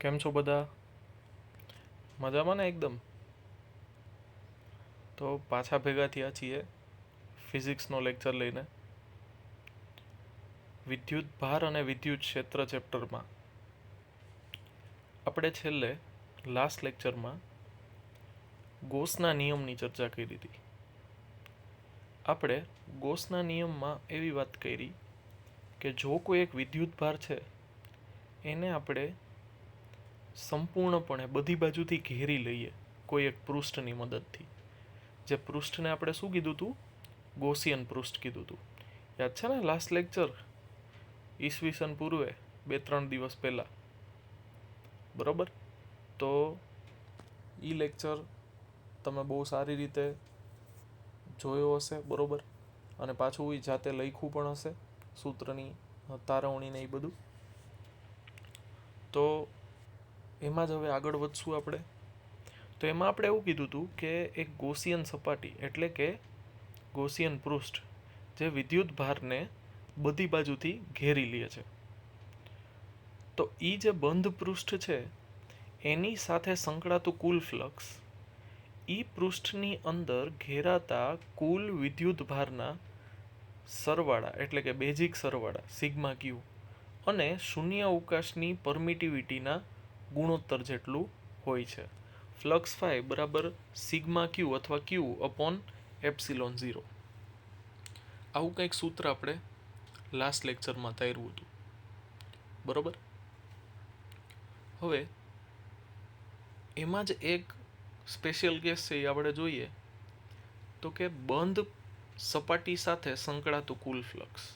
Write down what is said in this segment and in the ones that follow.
કેમ છો બધા? મજામાં ને એકદમ? તો પાછા ભેગા થયા છીએ ફિઝિક્સનો લેક્ચર લઈને. વિદ્યુત ભાર અને વિદ્યુત ક્ષેત્ર ચેપ્ટરમાં આપણે છેલ્લે લાસ્ટ લેક્ચરમાં ગોસના નિયમની ચર્ચા કરી હતી. આપણે ગોસના નિયમમાં એવી વાત કરી કે જો કોઈ એક વિદ્યુત ભાર છે એને આપણે સંપૂર્ણપણે બધી બાજુથી ઘેરી લઈએ કોઈ એક પૃષ્ઠની મદદથી. જે પૃષ્ઠને આપણે શું કીધું હતું? ગોસિયન પૃષ્ઠ કીધું હતું. યાદ છે ને લાસ્ટ લેક્ચર? ઈસવીસન પૂર્વે 2-3 દિવસ પહેલાં. બરાબર? તો એ લેક્ચર તમે બહુ સારી રીતે જોયો હશે, બરાબર? અને પાછું એ જાતે લખ્યું પણ હશે, સૂત્રની તારવણીને એ બધું. તો એમાં જ હવે આગળ વધશું આપણે. તો એમાં આપણે એવું કીધું હતું કે એક ગોસિયન સપાટી એટલે કે ગોસિયન પૃષ્ઠ જે વિદ્યુત ભારને બધી બાજુથી ઘેરી લે છે. તો એ જે બંધ પૃષ્ઠ છે એની સાથે સંકળાતું કુલ ફ્લક્સ એ પૃષ્ઠની અંદર ઘેરાતા કુલ વિદ્યુત ભારના સરવાળા એટલે કે બેઝિક સરવાળા સિગ્મા ક્યુ અને શૂન્ય અવકાશની પરમિટિવિટીના ગુણોત્તર જેટલું હોય છે. ફ્લક્સ ફાઈ બરાબર સિગ્મા ક્યુ અથવા ક્યુ અપોન એપ્સિલોન 0. આવું કંઈક સૂત્ર આપણે લાસ્ટ લેક્ચરમાં તાર્યું હતું, બરાબર? હવે એમાં જ એક સ્પેશિયલ કેસ છે એ આપણે જોઈએ તો કે બંધ સપાટી સાથે સંકળાતું કુલ ફ્લક્સ.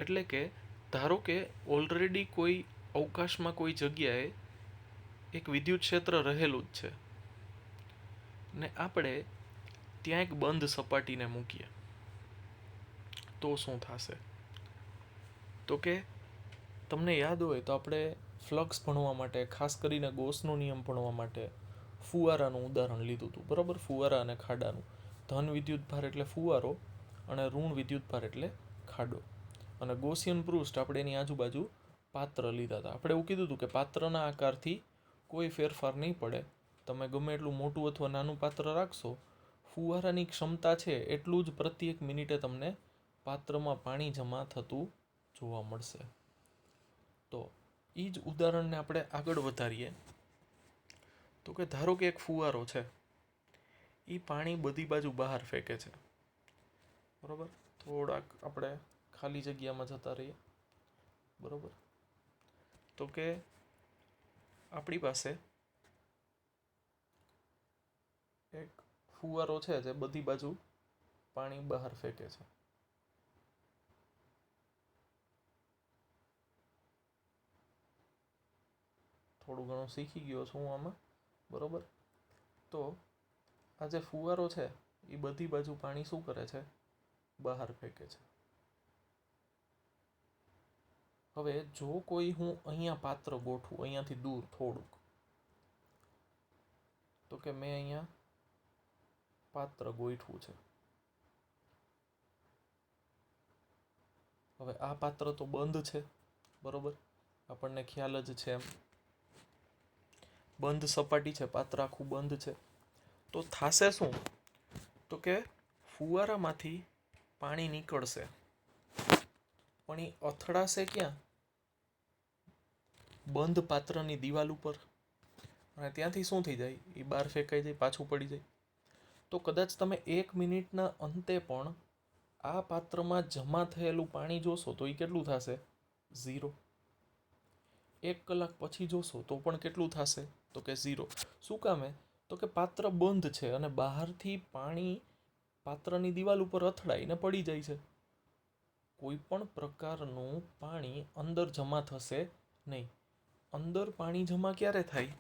એટલે કે ધારો કે ઓલરેડી કોઈ અવકાશમાં કોઈ જગ્યાએ એક વિદ્યુત ક્ષેત્ર રહેલું જ છે ને આપણે ત્યાં એક બંધ સપાટીને મૂકીએ તો શું થશે? તો કે તમને યાદ હોય તો આપણે ફ્લક્સ ભણવા માટે, ખાસ કરીને ગોસનો નિયમ ભણવા માટે ફુવારાનું ઉદાહરણ લીધું હતું, બરાબર? ફુવારા અને ખાડાનું. ધન વિદ્યુત ભાર એટલે ફુવારો અને ઋણ વિદ્યુત ભાર એટલે ખાડો. અને ગોસિયન પૃષ્ઠ આપણે એની આજુબાજુ પાત્ર લીધા હતા. આપણે એવું કીધું હતું કે પાત્રના આકારથી કોઈ ફેરફાર નહીં પડે. તમે ગમે એટલું મોટું અથવા નાનું પાત્ર રાખશો, ફુવારાની ક્ષમતા છે એટલું જ પ્રત્યેક મિનિટે તમને પાત્રમાં પાણી જમા થતું જોવા મળશે. તો એ જ ઉદાહરણને આપણે આગળ વધારીએ તો કે ધારો કે એક ફુવારો છે, એ પાણી બધી બાજુ બહાર ફેંકે છે, બરાબર? થોડાક આપણે ખાલી જગ્યામાં જતા રહીએ, બરાબર? તો કે આપણી પાસે એક ફુવારો છે જે બધી બાજુ પાણી બહાર ફેંકે છે. થોડું ઘણું શીખી ગયો છું હું આમાં, બરાબર? તો આ જે ફુવારો છે એ બધી બાજુ પાણી શું કરે છે? બહાર ફેંકે છે. હવે જો કોઈ હું અહીંયા પાત્ર ગોઠવું, અહીંયાથી દૂર થોડુંક, તો કે મેં અહીંયા પાત્ર ગોઠવું છે. હવે આ પાત્ર તો બંધ છે, બરાબર? આપણને ખ્યાલ જ છે એમ. બંધ સપાટી છે, પાત્ર આખું બંધ છે. તો થાશે શું? તો કે ફુવારામાંથી પાણી નીકળશે પણ એ અથડાશે ક્યાં? બંધ પાત્રની દિવાલ ઉપર. અને ત્યાંથી શું થઈ જાય? એ બહાર ફેંકાઈ જાય, પાછું પડી જાય. તો કદાચ તમે 1 મિનિટના અંતે પણ આ પાત્રમાં જમા થયેલું પાણી જોશો તો એ કેટલું થશે? 0. 1 કલાક પછી જોશો તો પણ કેટલું થશે? તો કે 0. શું કામે? તો કે પાત્ર બંધ છે અને બહારથી પાણી પાત્રની દિવાલ ઉપર અથડાઈને પડી જાય છે. કોઈ પણ પ્રકારનું પાણી અંદર જમા થશે નહીં. અંદર પાણી જમા ક્યારે થાય?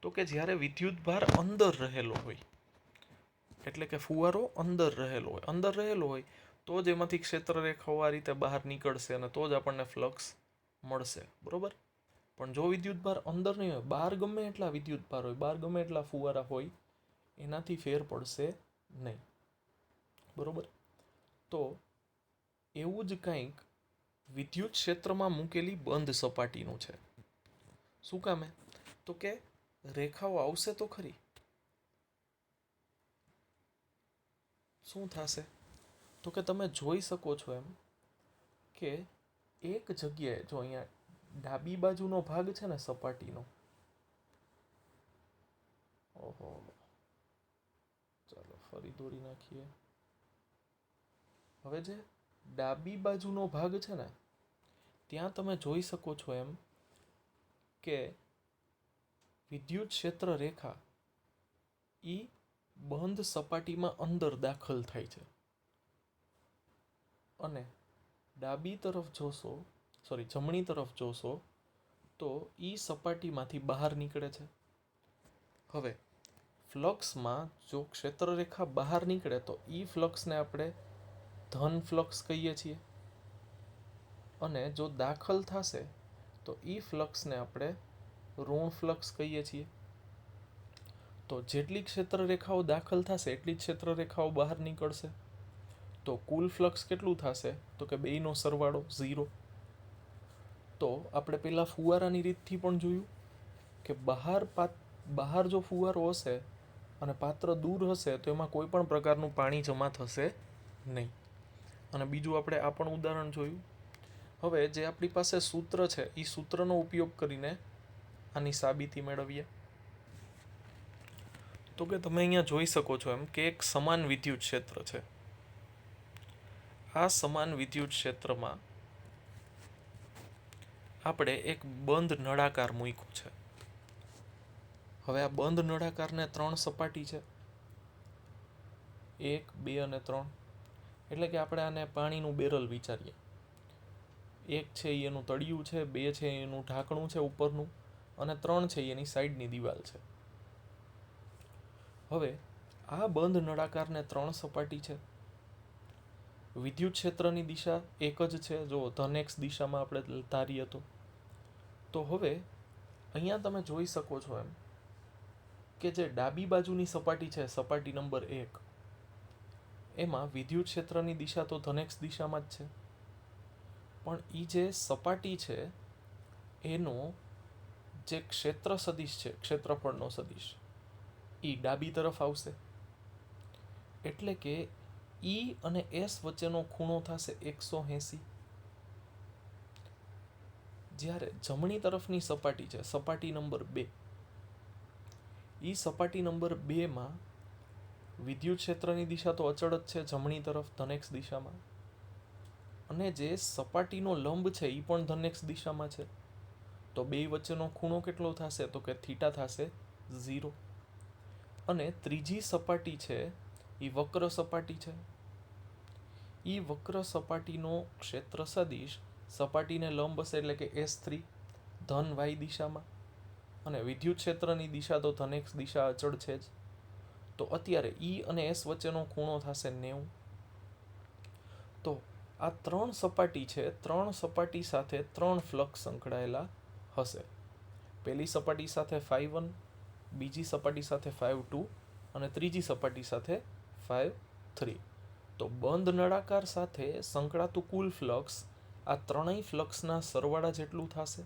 તો કે જ્યારે વિદ્યુત ભાર અંદર રહેલો હોય. એટલે કે ફુવારો અંદર રહેલો હોય. અંદર રહેલો હોય તો જ એમાંથી ક્ષેત્ર રેખાઓ આ રીતે બહાર નીકળશે અને તો જ આપણને ફ્લક્સ મળશે, બરાબર? પણ જો વિદ્યુત ભાર અંદર નહીં હોય, બહાર ગમે એટલા વિદ્યુત ભાર હોય, બહાર ગમે એટલા ફુવારા હોય, એનાથી ફેર પડશે નહીં, બરાબર? તો એવું જ કંઈક વિદ્યુત ક્ષેત્રમાં મૂકેલી બંધ સપાટીનું છે. શું કામે? તો કે રેખાઓ આવશે તો ખરી. શું થશે? તો કે તમે જોઈ શકો છો એમ કે એક જગ્યાએ જો અહીંયા ડાબી બાજુનો ભાગ છે ને સપાટીનો, ઓહો, ચાલો ફરી દોરી નાખીએ. હવે જે ડાબી બાજુનો ભાગ છે ને ત્યાં તમે જોઈ શકો છો એમ કે વિદ્યુત ક્ષેત્ર રેખા ઈ બંધ સપાટીમાં અંદર દાખલ થાય છે અને ડાબી તરફ જોશો, સોરી જમણી તરફ જોશો તો ઈ સપાટીમાંથી બહાર નીકળે છે. હવે ફ્લક્સમાં જો ક્ષેત્રરેખા બહાર નીકળે તો ઈ ફ્લક્સને આપણે ધન ફ્લક્સ કહીએ છીએ અને જો દાખલ થશે તો ઈ ફ્લક્સને આપણે ઋણ ફ્લક્સ કહીએ છીએ. તો જેટલી ક્ષેત્રરેખાઓ દાખલ થશે એટલી જ ક્ષેત્રરેખાઓ બહાર નીકળશે. તો કુલ ફ્લક્સ કેટલું થશે? તો કે બેયનો સરવાળો 0. તો આપણે પહેલાં ફુવારાની રીતથી પણ જોયું કે બહાર જો ફુવારો હશે અને પાત્ર દૂર હશે તો એમાં કોઈ પણ પ્રકારનું પાણી જમા થશે નહીં. અને બીજું આપણે આ પણ ઉદાહરણ જોયું. હવે જે આપણી પાસે સૂત્ર છે એ સૂત્રનો ઉપયોગ કરીને આની સાબિતી મેળવીએ. તો કે તમે અહીંયા જોઈ શકો છો એમ કે એક સમાન વિદ્યુત ક્ષેત્ર છે. આ સમાન વિદ્યુત ક્ષેત્રમાં આપણે એક બંધ નળાકાર મૂક્યો છે. હવે આ બંધ નળાકારને 3 સપાટી છે, 1, 2 અને 3. એટલે કે આપણે આને પાણીનું બેરલ વિચારીએ. 1 છે એ એનું તળિયું છે, 2 છે એનું ઢાંકણું છે ઉપરનું, અને 3 છે એની સાઈડની દિવાલ છે. હવે આ બંધ નળાકારને 3 સપાટી છે. વિદ્યુત ક્ષેત્રની દિશા એક જ છે, જો ધન x દિશામાં આપણે ધારીએ તો હવે અહીંયા તમે જોઈ શકો છો એમ કે જે ડાબી બાજુની સપાટી છે, સપાટી નંબર 1, એમાં વિદ્યુત ક્ષેત્રની દિશા તો ધન x દિશામાં જ છે. પણ એ જે સપાટી છે એનો જે ક્ષેત્ર સદિશ છે, ક્ષેત્રફળનો સદિશ, એ ડાબી તરફ આવશે. એટલે કે ઈ અને એસ વચ્ચેનો ખૂણો થશે 180. જ્યારે જમણી તરફની સપાટી છે, સપાટી નંબર 2, ઈ સપાટી નંબર 2માં વિદ્યુત ક્ષેત્રની દિશા તો અચળ જ છે, જમણી તરફ ધન x દિશામાં, અને જે સપાટીનો લંબ છે એ પણ ધન x દિશામાં છે. તો બે વચ્ચેનો ખૂણો કેટલો થશે? તો કે થીટા થશે 0. અને ત્રીજી સપાટી છે એ વક્ર સપાટી છે. એ વક્ર સપાટીનો ક્ષેત્ર સદિશ સપાટીને લંબ હશે એટલે કે S3 ધન y દિશામાં, અને વિદ્યુત ક્ષેત્રની દિશા તો ધન x દિશા અચળ છે જ. તો અત્યારે ઈ અને S વચ્ચેનો ખૂણો થશે 90. તો આ 3 સપાટી છે, 3 સપાટી સાથે 3 ફ્લક્સ સંકળાયેલા હશે. પહેલી સપાટી સાથે φ1, બીજી સપાટી સાથે φ2 અને ત્રીજી સપાટી સાથે φ3. તો બંધ નળાકાર સાથે સંકળાતું કુલ ફ્લક્સ આ ત્રણેય ફ્લક્સના સરવાળા જેટલું થશે.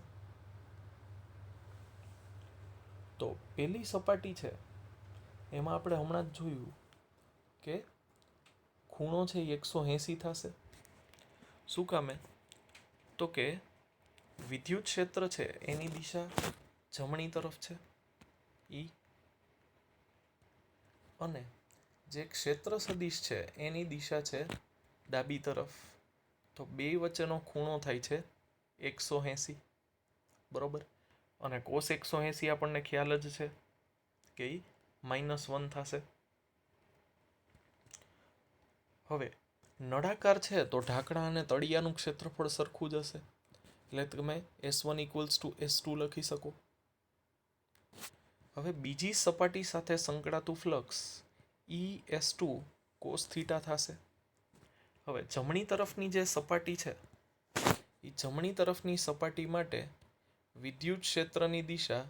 તો પહેલી સપાટી છે એમાં આપણે હમણાં જ જોયું કે ખૂણો છે એ 180 થશે. શું કામે? તો કે વિદ્યુત ક્ષેત્ર છે એની દિશા જમણી તરફ છે ઈ, અને જે ક્ષેત્ર સદિશ છે એની દિશા છે ડાબી તરફ. તો બે વચ્ચેનો ખૂણો થાય છે 180, બરોબર. અને cos 180 આપણને ખ્યાલ જ છે કે એ -1 થશે. હવે નળાકાર છે તો ઢાંકણા અને તળિયાનું ક્ષેત્રફળ સરખું જ હશે, એટલે તમે S1 = S2 લખી શકો. હવે બીજી સપાટી સાથે સંકળાતું ફ્લક્સ Es2 cos θ થશે. હવે જમણી તરફની જે સપાટી છે એ જમણી તરફની સપાટી માટે વિદ્યુત ક્ષેત્રની દિશા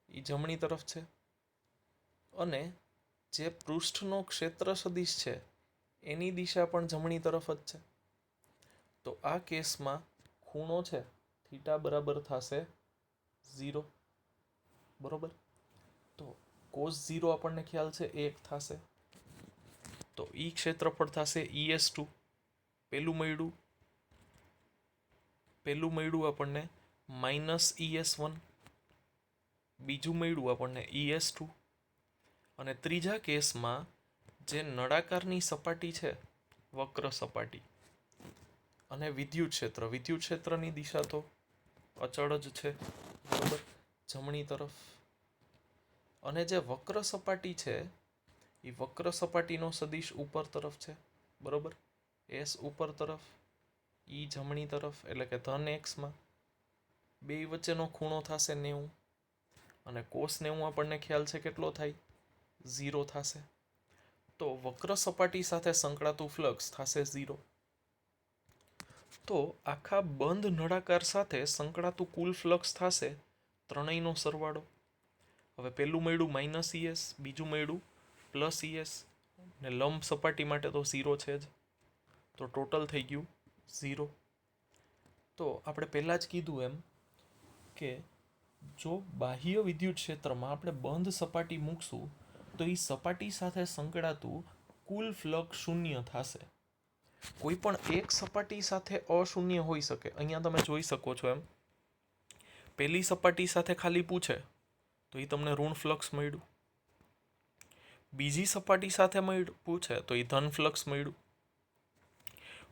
એ જમણી તરફ છે, અને જે પૃષ્ઠનો ક્ષેત્ર સદિશ છે એની દિશા પણ જમણી તરફ જ છે. તો આ કેસમાં ખૂણો છે થીટા બરાબર થશે 0, બરોબર. તો cos 0 આપણને ખ્યાલ છે 1 થશે, તો ક્ષેત્રફળ થશે ES2. પહેલું મળ્યું આપણને -ES1, બીજું મળ્યું આપણને ES2, અને ત્રીજા કેસમાં જે નળાકારની સપાટી છે, વક્ર સપાટી, અને વિદ્યુત ક્ષેત્રની દિશા તો અચળ જ છે, બરોબર, જમણી તરફ. અને જે વક્ર સપાટી છે એ વક્ર સપાટીનો સદિશ ઉપર તરફ છે, બરોબર. S ઉપર તરફ, E જમણી તરફ, એટલે કે ધન એક્સમાં. બે વચ્ચેનો ખૂણો થશે 90, અને cos 90 આપણને ખ્યાલ છે કેટલો થાય, 0 થશે. તો વક્ર સપાટી સાથે સંકળાતું ફ્લક્સ થશે 0. તો આખા બંધ નળાકાર સાથે સંકળાતું કુલ ફ્લક્સ થશે ત્રણેયનો સરવાળો. હવે પહેલું મળ્યું -ES, બીજું મળ્યું +ES, ને લંબ સપાટી માટે તો 0 છે જ, તો ટોટલ થઈ ગયું 0. તો આપણે પહેલાં જ કીધું એમ કે જો બાહ્ય વિદ્યુત ક્ષેત્રમાં આપણે બંધ સપાટી મૂકશું તો એ સપાટી સાથે સંકળાતું કુલ ફ્લક્સ શૂન્ય થશે. કોઈ પણ એક સપાટી સાથે અશૂન્ય હોઈ શકે. અહીંયા તમે જોઈ શકો છો એમ, પહેલી સપાટી સાથે ખાલી પૂછે તો એ તમને ઋણ ફ્લક્સ મળ્યું, બીજી સપાટી સાથે પૂછે તો એ ધન ફ્લક્સ મળ્યું,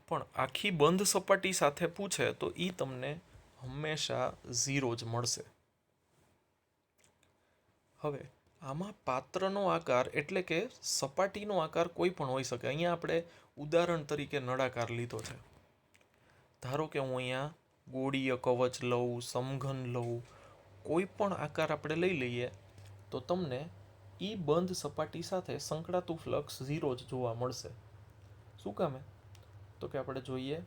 પણ આખી બંધ સપાટી સાથે પૂછે તો એ તમને હંમેશા 0 જ મળશે. હવે આમાં પાત્રનો આકાર એટલે કે સપાટીનો આકાર કોઈ પણ હોઈ શકે. અહીંયા આપણે ઉદાહરણ તરીકે નળાકાર લીધો છે. ધારો કે હું અહીંયા ગોળીય કવચ લઉં, સમઘન લઉં, કોઈ પણ આકાર આપણે લઈ લઈએ તો તમને એ બંધ સપાટી સાથે સંકળાતું ફ્લક્સ 0 જ જોવા મળશે. શું કામે? તો કે આપણે જોઈએ,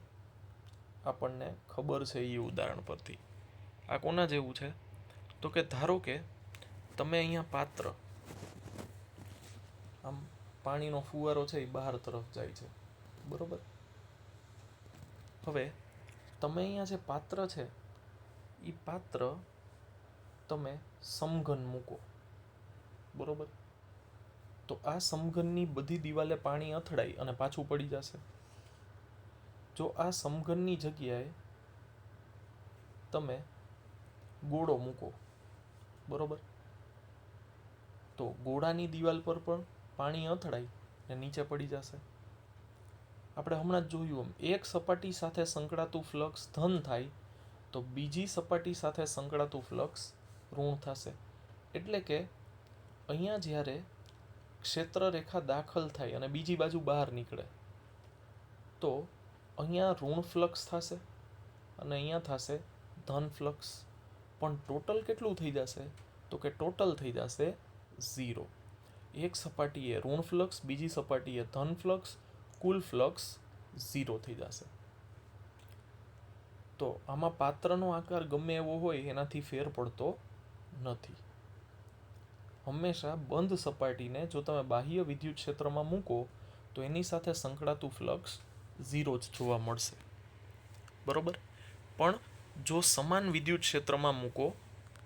આપણને ખબર છે એ ઉદાહરણ પરથી. આ કોના જેવું છે? તો કે ધારો કે તમે અહીંયા પાત્ર, આમ પાણીનો ફુવારો છે એ બહાર તરફ જાય છે, બરોબર. હવે તમે અહીંયા જે પાત્ર છે એ પાત્ર તમે સમઘન મૂકો, બરોબર. તો આ સમઘનની બધી દિવાલે પાણી અથડાઈ અને પાછું પડી જશે. જો આ સમઘનની જગ્યાએ તમે ગોળો મૂકો, બરોબર, તો ગોળાની દિવાલ પર પણ પાણી અથડાઈ ને નીચે પડી જશે. આપણે હમણાં જ જોયું એમ, એક સપાટી સાથે સંકળાતું ફ્લક્સ ધન થાય તો બીજી સપાટી સાથે સંકળાતું ફ્લક્સ ઋણ થશે. એટલે કે અહીંયા જ્યારે ક્ષેત્ર રેખા દાખલ થાય અને બીજી બાજુ બહાર નીકળે તો અહીંયા ઋણ ફ્લક્સ થશે અને અહીંયા થશે ધન ફ્લક્સ. પણ ટોટલ કેટલું થઈ જશે? તો કે ટોટલ થઈ જશે 0. એક સપાટીએ ઋણ ફ્લક્સ, બીજી સપાટીએ ધન ફ્લક્સ, કુલ ફ્લક્સ 0 થઈ જશે. તો આમાં પાત્રનો આકાર ગમે એવો હોય એનાથી ફેર પડતો નથી. હંમેશા બંધ સપાટીને જો તમે બાહ્ય વિદ્યુત ક્ષેત્રમાં મૂકો તો એની સાથે સંકળાતું ફ્લક્સ 0 જ જોવા મળશે, બરોબર. પણ જો સમાન વિદ્યુત ક્ષેત્રમાં મૂકો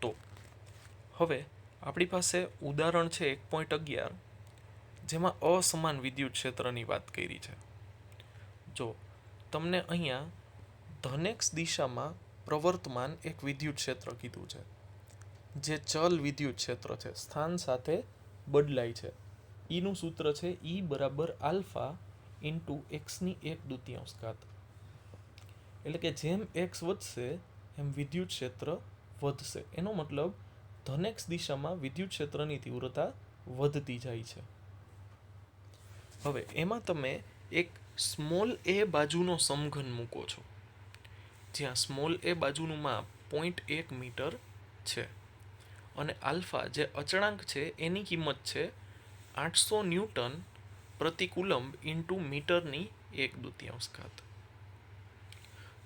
તો. હવે આપણી પાસે ઉદાહરણ છે 1.11, જેમાં અસમાન વિદ્યુત ક્ષેત્રની વાત કરી છે. જો તમને અહીંયા ધનેક્ષ દિશામાં પ્રવર્તમાન એક વિદ્યુત ક્ષેત્ર કીધું છે, જે ચલ વિદ્યુત ક્ષેત્ર છે, સ્થાન સાથે બદલાય છે. ઈનું સૂત્ર છે E બરાબર આલ્ફા ઇન્ટુ એક્સની 1/2. એટલે કે જેમ એક્સ વધશે એમ વિદ્યુત ક્ષેત્ર વધશે. એનો મતલબ ધનેક્ષ દિશામાં વિદ્યુત ક્ષેત્રની તીવ્રતા વધતી જાય છે. હવે એમાં તમે એક સ્મોલ a બાજુનો સમઘન મૂકો છો, જ્યાં સ્મોલ a બાજુનું માપ 0.1 મીટર છે, અને આલ્ફા જે અચળાંક છે એની કિંમત છે 800 ન્યૂટન પ્રતિ કુલંબ ઇન્ટુ મીટરની 1/2.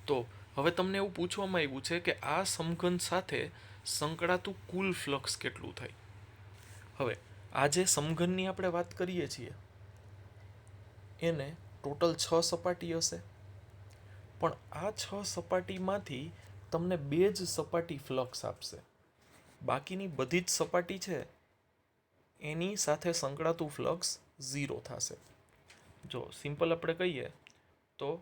તો હવે તમને એવું પૂછવામાં આવ્યું છે કે આ સમઘન સાથે સંકળાતું કુલ ફ્લક્સ કેટલું થાય. હવે આ જે સમઘનની આપણે વાત કરીએ છીએ એને ટોટલ 6 સપાટી હશે, પણ આ 6 સપાટીમાંથી તમને 2 જ સપાટી ફ્લક્સ આપશે. બાકીની બધી જ સપાટી છે એની સાથે સંકળાતું ફ્લક્સ 0 થશે. જો સિમ્પલ આપણે કહીએ તો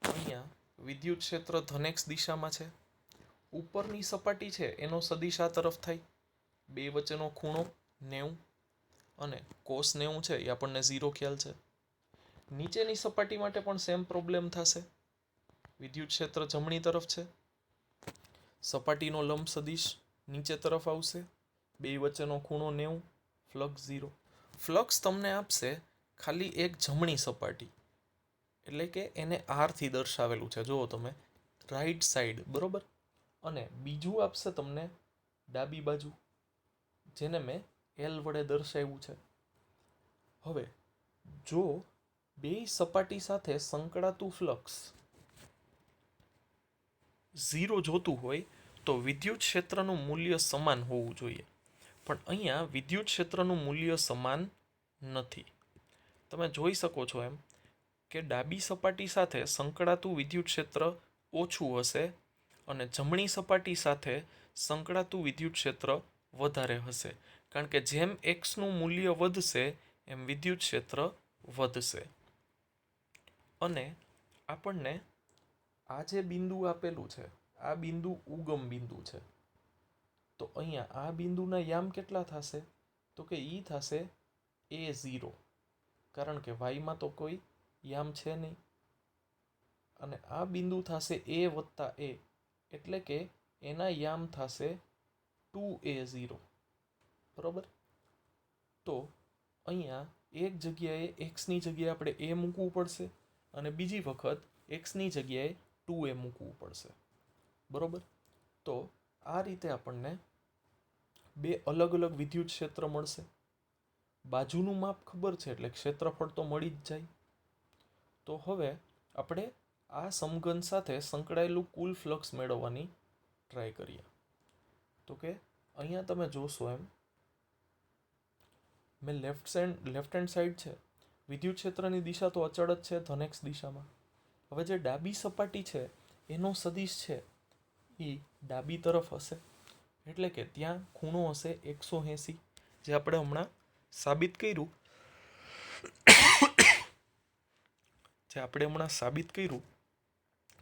અહીંયા વિદ્યુત ક્ષેત્ર ધન x દિશામાં છે. ઉપરની સપાટી છે એનો સદિશ આ તરફ થાય. બે વચ્ચેનો ખૂણો 90 અને cos 90 છે એ આપણને 0 ખ્યાલ છે. નીચેની સપાટી માટે પણ સેમ પ્રોબ્લેમ થશે. વિદ્યુત ક્ષેત્ર જમણી તરફ છે. સપાટીનો લંબ સદિશ નીચે તરફ આવશે. બે વચ્ચેનો ખૂણો 90, ફ્લક્સ 0. ફ્લક્સ તમને આપશે ખાલી એક જમણી સપાટી, એટલે કે એને R થી દર્શાવેલું છે, જુઓ તમે, રાઈટ સાઈડ, બરોબર. અને બીજું આપશે તમને ડાબી બાજુ, જેને મેં L વડે દર્શાવ્યું છે. હવે જો બે સપાટી સાથે સંકળાતું ફ્લક્સ 0 જોતું હોય તો વિદ્યુત ક્ષેત્રનું મૂલ્ય સમાન હોવું જોઈએ. પણ અહીંયા વિદ્યુત ક્ષેત્રનું મૂલ્ય સમાન નથી. તમે જોઈ શકો છો એમ કે ડાબી સપાટી સાથે સંકળાતું વિદ્યુત ક્ષેત્ર ઓછું હશે અને જમણી સપાટી સાથે સંકળાતું વિદ્યુત ક્ષેત્ર વધારે હશે. કારણ કે જેમ એક્સનું મૂલ્ય વધશે એમ વિદ્યુત ક્ષેત્ર વધશે. અને આપણને આ જે બિંદુ આપેલું છે, આ બિંદુ ઉગમ બિંદુ છે. તો અહીંયા આ બિંદુના યામ કેટલા થશે? તો કે ઈ થશે A0, કારણ કે વાયમાં તો કોઈ યામ છે નહીં. અને આ બિંદુ થશે A વત્તા A, એટલે કે એના યામ થશે 2A0, બરોબર. તો અહીંયા એક જગ્યાએ એક્સની જગ્યાએ આપણે A મૂકવું પડશે અને બીજી વખત એક્સની જગ્યાએ 2A મૂકવું પડશે, બરોબર. તો આ રીતે આપણને બે અલગ અલગ વિદ્યુત ક્ષેત્ર મળશે. બાજુનું માપ ખબર છે એટલે ક્ષેત્રફળ તો મળી જ જાય. તો હવે આપણે આ સમઘન સાથે સંકળાયેલું કુલ ફ્લક્સ મેળવવાની ટ્રાય કરીએ. તો કે અહીંયા તમે જોશો એમ મેં લેફ્ટ હેન્ડ સાઈડ છે, વિદ્યુત ક્ષેત્રની દિશા તો અચળ જ છે, ધન x દિશામાં. હવે જે ડાબી સપાટી છે એનો સદિશ છે એ ડાબી તરફ હશે, એટલે કે ત્યાં ખૂણો હશે 180, જે આપણે હમણાં સાબિત કર્યું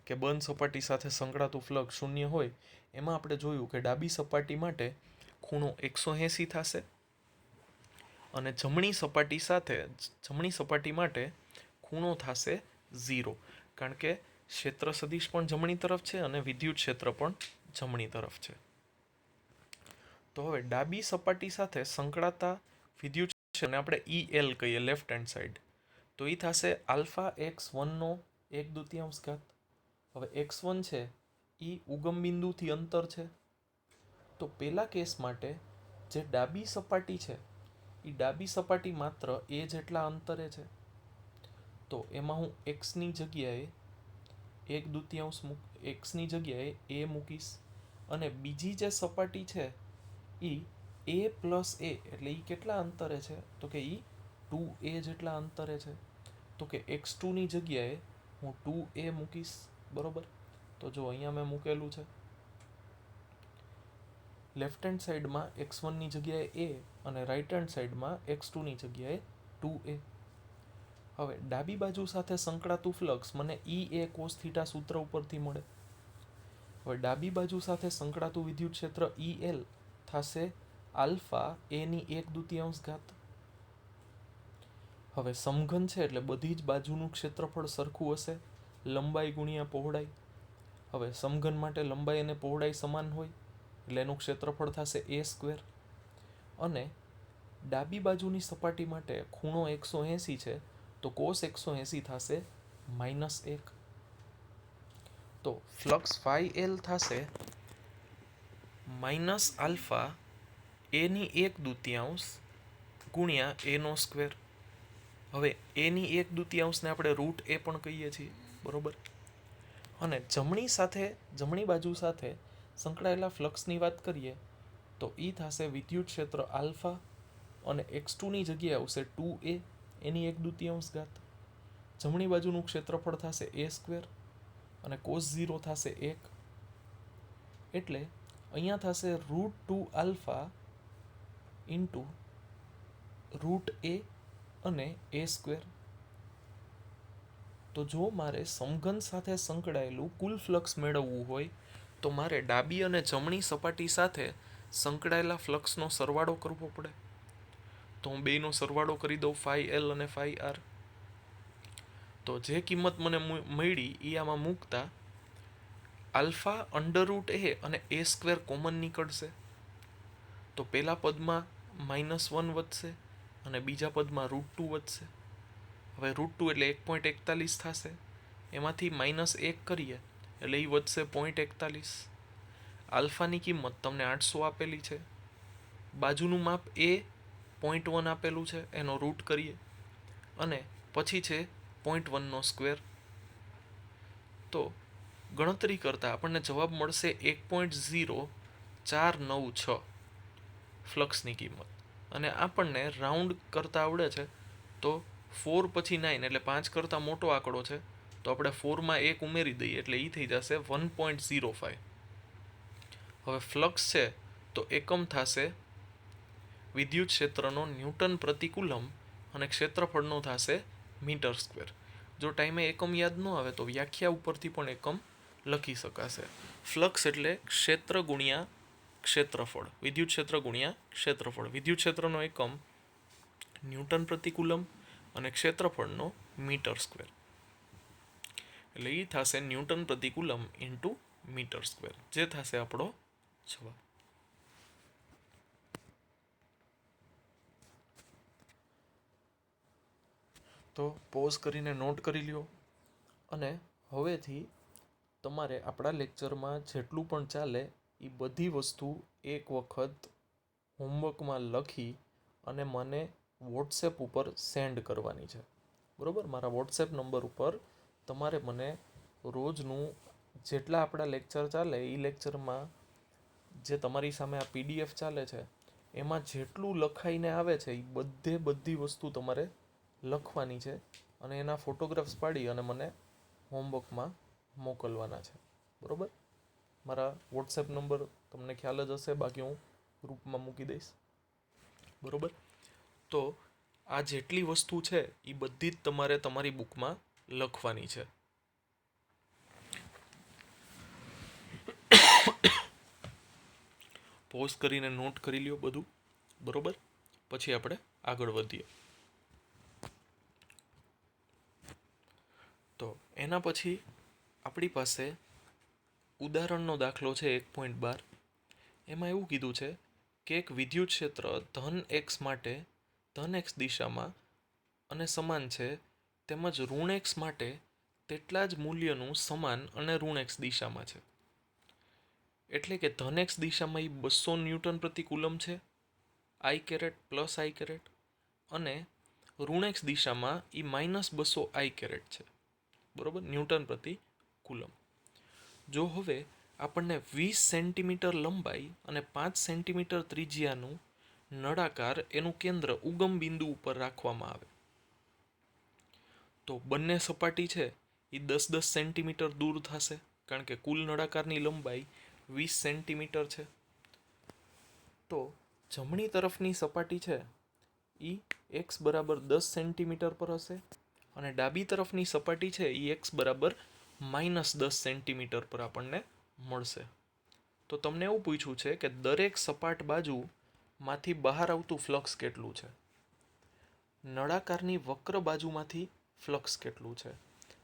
કે બંધ સપાટી સાથે સંકળાતું ફ્લક્સ 0 હોય. એમાં આપણે જોયું કે ડાબી સપાટી માટે ખૂણો 180 થશે અને જમણી સપાટી માટે ખૂણો થશે 0, કારણ કે ક્ષેત્ર સદિશ પણ જમણી તરફ છે અને વિદ્યુત ક્ષેત્ર પણ જમણી તરફ છે. તો હવે ડાબી સપાટી સાથે સંકળાતા વિદ્યુત ક્ષેત્રને આપણે EL કહીએ, લેફ્ટ હેન્ડ સાઈડ. તો એ થશે આલ્ફા x1 નો 1/2. હવે x1 છે એ ઉગમ બિંદુથી અંતર છે. તો પેલા કેસ માટે જે ડાબી સપાટી છે એ ડાબી સપાટી માત્ર a જેટલા અંતરે છે. તો એમાં હું xની જગ્યાએ 1/2 xની જગ્યાએ a મૂકીશ અને બીજી જે સપાટી છે એ a પ્લસ a, એટલે એ કેટલા અંતરે છે? તો કે એ 2a જેટલા અંતરે છે. તો કે x2ની જગ્યાએ હું 2a મૂકીશ, બરોબર. તો જો અહીંયા મેં મૂકેલું છે. લેફ્ટ હેન્ડ સાઈડમાં x1ની જગ્યાએ a અને રાઈટ હેન્ડ સાઈડમાં x2ની જગ્યાએ 2a. હવે ડાબી બાજુ સાથે સંકળાતું ફ્લક્સ મને EA cos θ સૂત્ર ઉપરથી મળે. હવે ડાબી બાજુ સાથે સંકળાતું વિદ્યુત ક્ષેત્ર EL થશે આલ્ફા a ની 1/2. હવે સમઘન છે એટલે બધી જ બાજુનું ક્ષેત્રફળ સરખું હશે, લંબાઈ ગુણ્યા પહોળાઈ. હવે સમઘન માટે લંબાઈ અને પહોળાઈ સમાન હોય એટલે એનું ક્ષેત્રફળ થશે a². અને ડાબી બાજુની સપાટી માટે ખૂણો 180 છે, તો cos 180 થશે -1. તો ફ્લક્સ φL થશે આલ્ફા a ની 1/2 ગુણ્યા a². હવે a ની 1/2 ને આપણે √a પણ કહીએ છીએ, બરોબર. અને જમણી બાજુ સાથે સંકળાયેલા ફ્લક્સની વાત કરીએ તો એ થશે વિદ્યુત ક્ષેત્ર આલ્ફા અને x2ની જગ્યાએ આવશે 2a એની 1/2. જમણી બાજુનું ક્ષેત્રફળ થશે a² અને cos 0 થશે 1. એટલે અહીંયા થશે √2 આલ્ફા ઇન્ટુ √a અને a સ્ક્વેર. તો જો મારે સમઘન સાથે સંકળાયેલું કુલ ફ્લક્સ મેળવવું હોય તો મારે ડાબી અને જમણી સપાટી સાથે સંકળાયેલા ફ્લક્સનો સરવાળો કરવો પડે. તો હું બેનો સરવાળો કરી દઉં, ફાઈ એલ અને ફાઈ આર. તો જે કિંમત મને મળી એ આમાં મૂકતા આલ્ફા √a અને a સ્ક્વેર કોમન નીકળશે. તો પહેલા પદમાં -1 વધશે અને બીજા પદમાં √2 વધશે. હવે √2 એટલે 1.41 થશે. એમાંથી -1 કરીએ એટલે એ વધશે 0.41. આલ્ફાની કિંમત તમને 800 આપેલી છે. બાજુનું માપ એ 0.1 આપેલું છે, એનો રૂટ કરીએ અને પછી છે 0.1નો સ્ક્વેર. તો ગણતરી કરતાં આપણને જવાબ મળશે 1.0496 ફ્લક્સની કિંમત. અને આપણને રાઉન્ડ કરતાં આવડે છે તો 4 પછી 9 એટલે 5 કરતાં મોટો આંકડો છે તો આપણે 4માં 1 ઉમેરી દઈએ એટલે એ થઈ જશે 1.05. હવે ફ્લક્સ છે તો એકમ થશે વિદ્યુત ક્ષેત્રનો ન્યૂટન પ્રતિ કુલમ અને ક્ષેત્રફળનો થશે મીટર સ્ક્વેર. જો ટાઈમે એકમ યાદ ન આવે તો વ્યાખ્યા ઉપરથી પણ એકમ લખી શકાશે. ફ્લક્સ એટલે ક્ષેત્ર ગુણ્યા ક્ષેત્રફળ, વિદ્યુત ક્ષેત્ર ગુણ્યા ક્ષેત્રફળ. વિદ્યુત ક્ષેત્રનો એકમ ન્યૂટન પ્રતિ કુલમ અને ક્ષેત્રફળનો મીટર સ્ક્વેર. એટલે એ થશે ન્યૂટન પ્રતિ કુલમ ઇન્ટુ મીટર સ્ક્વેર, જે થશે આપણો જવાબ. તો પોઝ કરીને નોટ કરી લ્યો અને હવેથી તમારે આપણા લેક્ચરમાં જેટલું પણ ચાલે એ બધી વસ્તુ એક વખત હોમવર્કમાં લખી અને મને વોટ્સએપ ઉપર સેન્ડ કરવાની છે. બરાબર? મારા વોટ્સએપ નંબર ઉપર તમારે મને રોજનું જેટલા આપણા લેક્ચર ચાલે એ લેક્ચરમાં જે તમારી સામે આ PDF ચાલે છે એમાં જેટલું લખાઈને આવે છે એ બધી વસ્તુ તમારે લખવાની છે અને એના ફોટોગ્રાફ્સ પાડી અને મને હોમવર્કમાં મોકલવાના છે. બરાબર? મારા વોટ્સએપ નંબર તમને ખ્યાલ જ હશે, બાકી હું ગ્રુપમાં મૂકી દઈશ. બરાબર? તો આ જેટલી વસ્તુ છે એ બધી જ તમારે તમારી બુકમાં લખવાની છે. પોઝ કરીને નોટ કરી લ્યો બધું. બરાબર? પછી આપણે આગળ વધીએ. તો એના પછી આપણી પાસે ઉદાહરણનો દાખલો છે 1.12. એમાં એવું કીધું છે કે એક વિદ્યુત ક્ષેત્ર ધન x માટે ધન x દિશામાં અને સમાન છે, તેમજ ઋણ x માટે તેટલા જ મૂલ્યનું સમાન અને ઋણ x દિશામાં છે. એટલે કે ધન x દિશામાં એ 200 ન્યૂટન પ્રતિ કુલમ છે, I caret plus I caret, અને ઋણ x દિશામાં એ -200 I કેરેટ છે. બરાબર? ન્યૂટન પ્રતિ કુલમ. જો હવે આપણને 20 સેન્ટીમીટર લંબાઈ અને 5 સેન્ટીમીટર ત્રિજ્યાનું નળાકાર એનું કેન્દ્ર ઉગમ બિંદુ ઉપર રાખવામાં આવે તો બંને સપાટી છે એ 10-10 સેન્ટીમીટર દૂર થશે, કારણ કે કુલ નળાકારની લંબાઈ 20 સેન્ટીમીટર છે. તો જમણી તરફની સપાટી છે એ x બરાબર 10 સેન્ટીમીટર પર હશે અને ડાબી તરફની સપાટી છે એ x બરાબર -10 સેન્ટીમીટર પર આપણને મળશે. તો તમને એવું પૂછ્યું છે કે દરેક સપાટ બાજુમાંથી બહાર આવતું ફ્લક્સ કેટલું છે, નળાકારની વક્ર બાજુમાંથી ફ્લક્સ કેટલું છે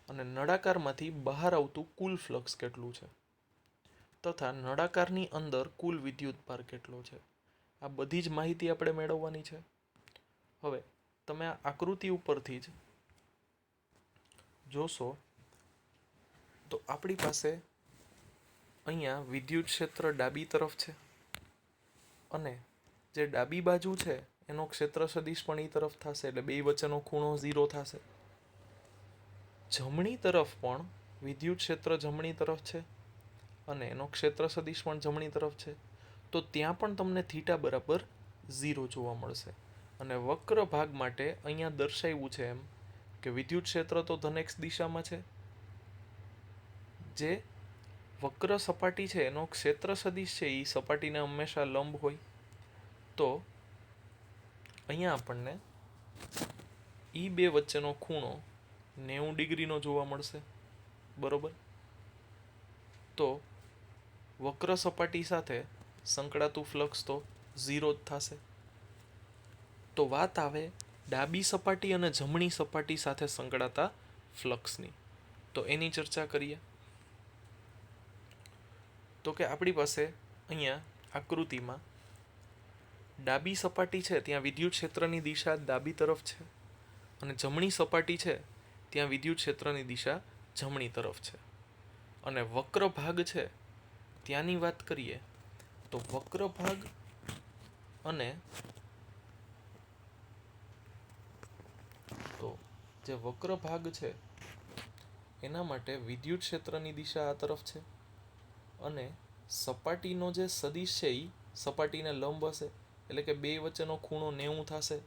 અને નળાકારમાંથી બહાર આવતું કુલ ફ્લક્સ કેટલું છે, તથા નળાકારની અંદર કુલ વિદ્યુતભાર કેટલો છે. આ બધી જ માહિતી આપણે મેળવવાની છે. હવે તમે આ આકૃતિ ઉપરથી જ જોશો તો આપણી પાસે અહીંયા વિદ્યુત ક્ષેત્ર ડાબી તરફ છે અને જે ડાબી બાજુ છે એનો ક્ષેત્ર સદિશ પણ એ તરફ થશે, એટલે બે વચ્ચેનો ખૂણો 0 થશે. જમણી તરફ પણ વિદ્યુત ક્ષેત્ર જમણી તરફ છે અને એનો ક્ષેત્ર સદિશ પણ જમણી તરફ છે, તો ત્યાં પણ તમને થીટા બરાબર 0 જોવા મળશે. અને વક્ર ભાગ માટે અહીંયા દર્શાવ્યું છે એમ કે વિદ્યુત ક્ષેત્ર તો ધન x દિશામાં છે, જે વક્ર સપાટી છે એનો ક્ષેત્ર સદિશ છે એ સપાટીને હંમેશા લંબ હોય. તો અહીંયા આપણને ઈ બે વચ્ચેનો ખૂણો 90 ડિગ્રીનો જોવા મળશે. બરોબર. તો વક્ર સપાટી સાથે સંકળાતું ફ્લક્સ તો 0 જ થશે. તો વાત આવે ડાબી સપાટી અને જમણી સપાટી સાથે સંકળાતા ફ્લક્સની. તો એની ચર્ચા કરીએ. તો કે આપણી પાસે અહીંયા આકૃતિમાં ડાબી સપાટી છે ત્યાં વિદ્યુત ક્ષેત્રની દિશા ડાબી તરફ છે અને જમણી સપાટી છે ત્યાં વિદ્યુત ક્ષેત્રની દિશા જમણી તરફ છે. અને વક્ર ભાગ છે ત્યાંની વાત કરીએ તો વક્ર ભાગ અને તો જે વક્ર ભાગ છે એના માટે વિદ્યુત ક્ષેત્રની દિશા આ તરફ છે અને સપાટીનો જે સદિશ છે એ સપાટીને લંબ હશે એટલે કે બે વચ્ચેનો ખૂણો 90 થશે.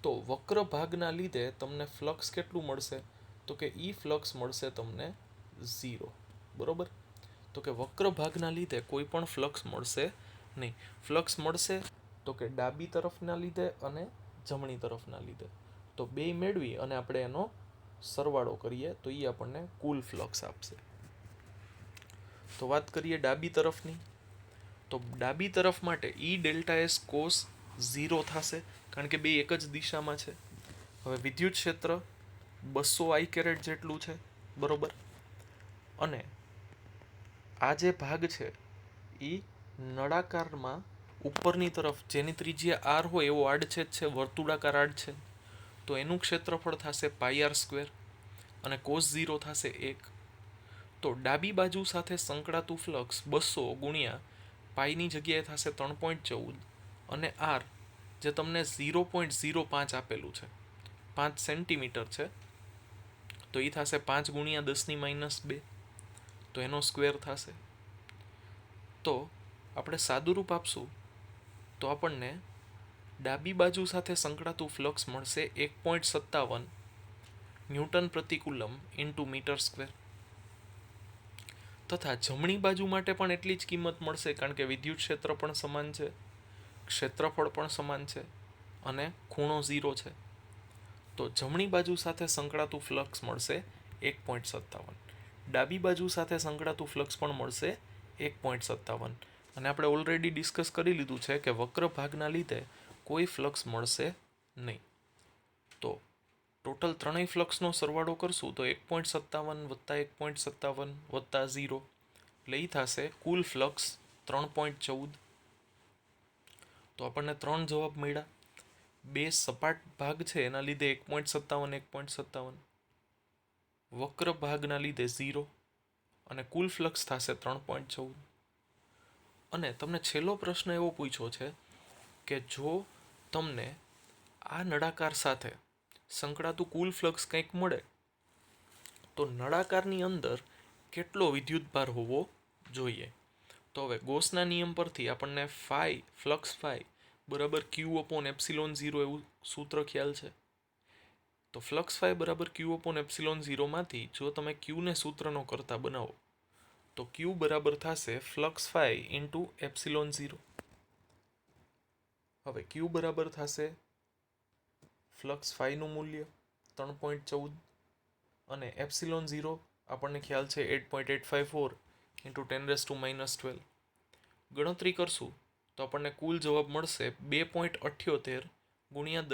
તો વક્ર ભાગના લીધે તમને ફ્લક્સ કેટલું મળશે તો કે ઈ ફ્લક્સ મળશે તમને 0. બરોબર. તો કે વક્ર ભાગના લીધે કોઈ પણ ફ્લક્સ મળશે નહીં. ફ્લક્સ મળશે તો કે ડાબી તરફના લીધે અને જમણી તરફના લીધે. તો બે મેળવી અને આપણે એનો સરવાળો કરીએ તો એ આપણને કુલ ફ્લક્સ આપશે. તો વાત કરીએ ડાબી તરફની. તો ડાબી તરફ માટે ઈ ડેલ્ટા એસ કોસ 0 થશે કારણ કે બે એક જ દિશામાં છે. હવે વિદ્યુત ક્ષેત્ર 200 આઈ કેરેટ જેટલું છે. બરોબર. અને આ જે ભાગ છે એ નળાકારમાં ઉપરની તરફ જેની ત્રિજ્યા આર હોય એવો આડછેદ છે, વર્તુળાકાર આડછેદ. તો એનું ક્ષેત્રફળ થશે πr² અને cos 0 થશે 1. તો ડાબી બાજુ સાથે સંકળાતું ફ્લક્સ 200 ગુણ્યા પાઈની જગ્યાએ થશે 3.14 અને આર જે તમને 0.05 આપેલું છે 5 સેન્ટીમીટર છે તો એ થશે 5 ગુણ્યા 10⁻². તો એનો સ્ક્વેર થશે. તો આપણે સાદુરૂપ આપશું તો આપણને ડાબી બાજુ સાથે સંકળાતું ફ્લક્સ મળશે 1.57 ન્યૂટન પ્રતિ કુલમ ઇન્ટુ મીટર સ્ક્વેર. તથા જમણી બાજુ માટે પણ એટલી જ કિંમત મળશે કારણ કે વિદ્યુત ક્ષેત્ર પણ સમાન છે, ક્ષેત્રફળ પણ સમાન છે અને ખૂણો 0 છે. તો જમણી બાજુ સાથે સંકળાતું ફ્લક્સ મળશે 1.57. ડાબી બાજુ સાથે સંકળાતું ફ્લક્સ પણ મળશે 1.57. અને આપણે ઓલરેડી ડિસ્કસ કરી લીધું છે કે વક્ર ભાગના લીધે કોઈ ફ્લક્સ મળશે નહીં. તો ટોટલ ત્રણેય ફ્લક્સનો સરવાળો કરશું તો 1.57 વત્તા 1.57 વત્તા 0 એટલે એ થશે કુલ ફ્લક્સ 3.14. તો આપણને 3 જવાબ મળ્યા. બે સપાટ ભાગ છે એના લીધે 1.57 વક્ર ભાગના લીધે 0 અને કુલ ફ્લક્સ થશે 3.14. અને તમને છેલ્લો પ્રશ્ન એવો પૂછ્યો છે કે જો તમને આ નળાકાર સાથે સંકળાતું કુલ ફ્લક્સ કંઈક મળે તો નળાકારની અંદર કેટલો વિદ્યુતભાર હોવો જોઈએ. તો હવે ગોસના નિયમ પરથી આપણને ફ્લક્સ ફાઈ બરાબર Q/ε0 એવું સૂત્ર ખ્યાલ છે. તો ફ્લક્સ ફાઈ બરાબર Q/ε0 માંથી જો તમે Qને સૂત્રનો કરતા બનાવો તો Q બરાબર થશે ફ્લક્સ ફાઈ ઇન્ટુ ε0. હવે Q બરાબર થશે ફ્લક્સ ફાઈનું મૂલ્ય 3.14 અને ε0 આપણને ખ્યાલ છે 8.854 ઇન્ટુ 10⁻12. ગણતરી કરશું તો આપણને કુલ જવાબ મળશે 2.78 ગુણ્યા